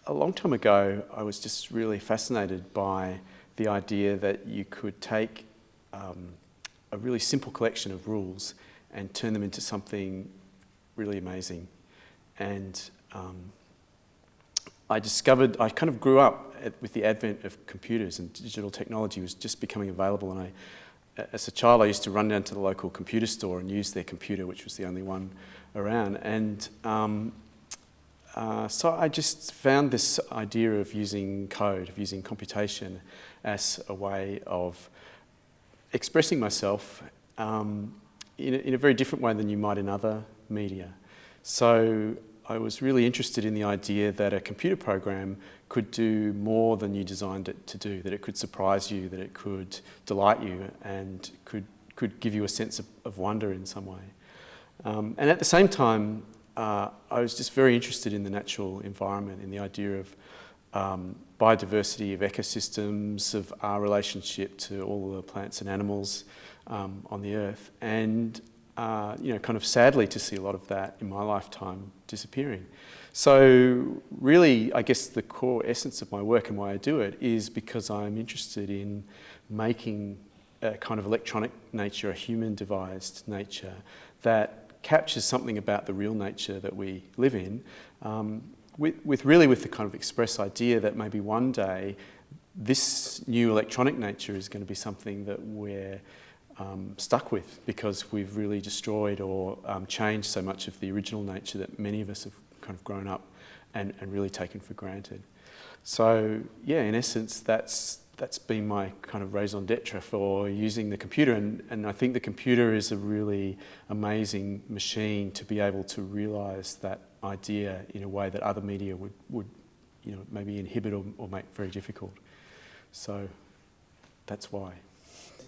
A long time ago, I was just really fascinated by the idea that you could take a really simple collection of rules and turn them into something really amazing. And I kind of grew up with the advent of computers, and digital technology was just becoming available. And as a child, I used to run down to the local computer store and use their computer, which was the only one around. And so I just found this idea of using code, of using computation as a way of expressing myself in a very different way than you might in other media. So I was really interested in the idea that a computer program could do more than you designed it to do, that it could surprise you, that it could delight you, and could give you a sense of wonder in some way. And at the same time, I was just very interested in the natural environment, in the idea of biodiversity, of ecosystems, of our relationship to all the plants and animals on the earth, and kind of sadly to see a lot of that in my lifetime disappearing. So really, I guess the core essence of my work and why I do it is because I'm interested in making a kind of electronic nature, a human-devised nature that captures something about the real nature that we live in, with the kind of express idea that maybe one day this new electronic nature is going to be something that we're stuck with because we've really destroyed or changed so much of the original nature that many of us have kind of grown up and really taken for granted. So yeah, in essence, that's been my kind of raison d'etre for using the computer, and I think the computer is a really amazing machine to be able to realise that idea in a way that other media would maybe inhibit or make very difficult. So that's why.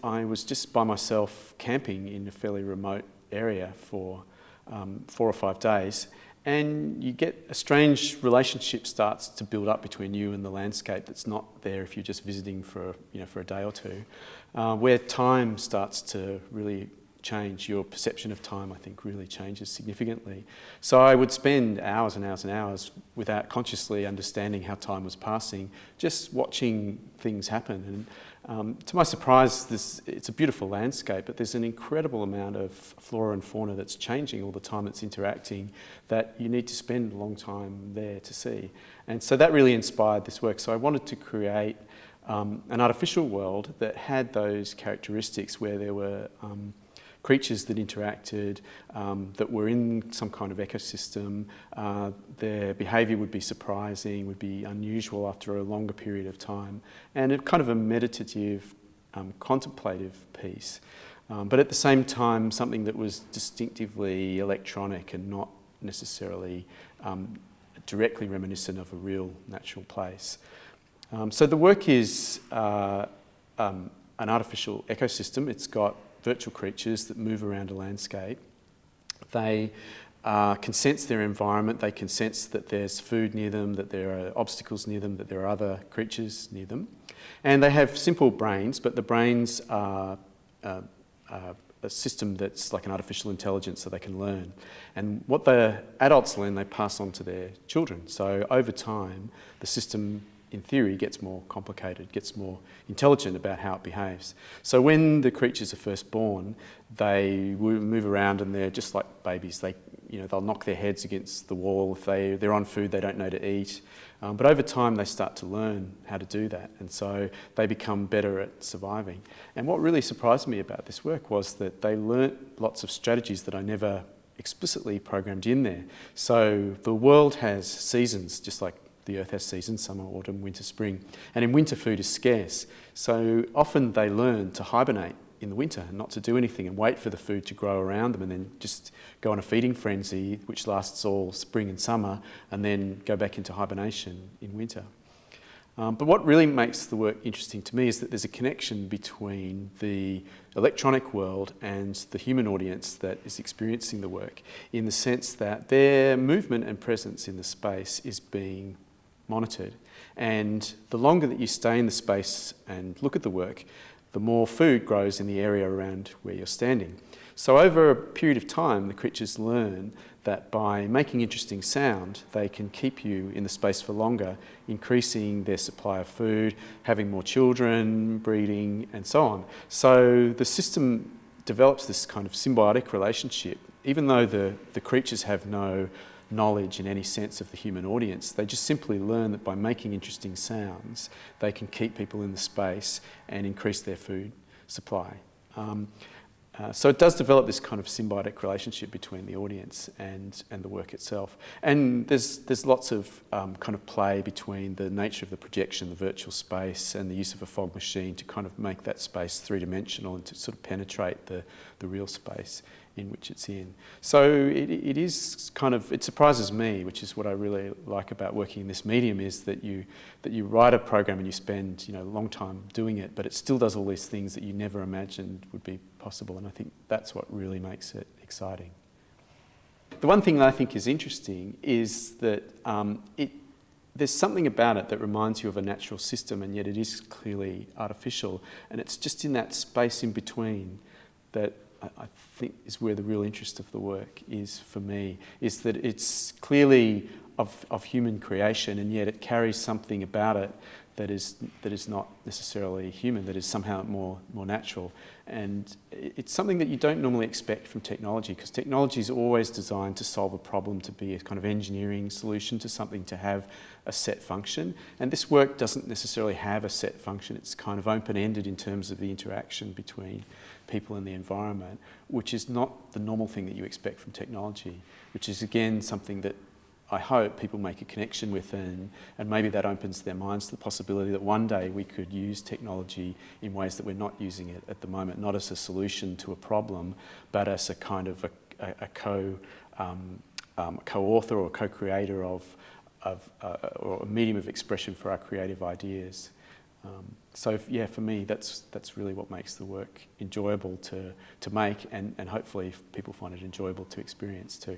I was just by myself camping in a fairly remote area for 4 or 5 days, and you get a strange relationship starts to build up between you and the landscape that's not there if you're just visiting for a day or two, where time starts to really change. Your perception of time, I think, really changes significantly. So I would spend hours and hours and hours without consciously understanding how time was passing, just watching things happen. And to my surprise, it's a beautiful landscape, but there's an incredible amount of flora and fauna that's changing all the time, that's interacting, that you need to spend a long time there to see. And so that really inspired this work. So I wanted to create an artificial world that had those characteristics where there were creatures that interacted, that were in some kind of ecosystem. Their behaviour would be surprising, would be unusual after a longer period of time, and a kind of a meditative, contemplative piece. But at the same time, something that was distinctively electronic and not necessarily directly reminiscent of a real natural place. So the work is an artificial ecosystem. It's got virtual creatures that move around a landscape. They can sense their environment, they can sense that there's food near them, that there are obstacles near them, that there are other creatures near them. And they have simple brains, but the brains are a system that's like an artificial intelligence, so they can learn. And what the adults learn, they pass on to their children. So over time, the system in theory, gets more complicated, gets more intelligent about how it behaves. So when the creatures are first born, they move around and they're just like babies. They'll knock their heads against the wall. If they're on food, they don't know to eat. But over time, they start to learn how to do that. And so they become better at surviving. And what really surprised me about this work was that they learnt lots of strategies that I never explicitly programmed in there. So the world has seasons, just like the earth has seasons: summer, autumn, winter, spring. And in winter, food is scarce. So often they learn to hibernate in the winter and not to do anything and wait for the food to grow around them and then just go on a feeding frenzy which lasts all spring and summer and then go back into hibernation in winter. But what really makes the work interesting to me is that there's a connection between the electronic world and the human audience that is experiencing the work, in the sense that their movement and presence in the space is being monitored. And the longer that you stay in the space and look at the work, the more food grows in the area around where you're standing. So over a period of time, the creatures learn that by making interesting sound, they can keep you in the space for longer, increasing their supply of food, having more children, breeding, and so on. So the system develops this kind of symbiotic relationship. Even though the creatures have no knowledge in any sense of the human audience, they just simply learn that by making interesting sounds, they can keep people in the space and increase their food supply. So it does develop this kind of symbiotic relationship between the audience and the work itself. And there's lots of kind of play between the nature of the projection, the virtual space, and the use of a fog machine to kind of make that space three-dimensional and to sort of penetrate the real space in which it's in. So it is kind of, it surprises me, which is what I really like about working in this medium, is that you write a program and you spend a long time doing it, but it still does all these things that you never imagined would be possible, and I think that's what really makes it exciting. The one thing that I think is interesting is that there's something about it that reminds you of a natural system, and yet it is clearly artificial, and it's just in that space in between that I think is where the real interest of the work is for me, is that it's clearly of human creation, and yet it carries something about it that is not necessarily human, that is somehow more natural. And it's something that you don't normally expect from technology, because technology is always designed to solve a problem, to be a kind of engineering solution to something, to have a set function. And this work doesn't necessarily have a set function. It's kind of open-ended in terms of the interaction between people and the environment, which is not the normal thing that you expect from technology, which is again something that I hope people make a connection with, and maybe that opens their minds to the possibility that one day we could use technology in ways that we're not using it at the moment, not as a solution to a problem, but as a kind of a co-author or co-creator of or a medium of expression for our creative ideas. So yeah, for me, that's really what makes the work enjoyable to make, and hopefully people find it enjoyable to experience too.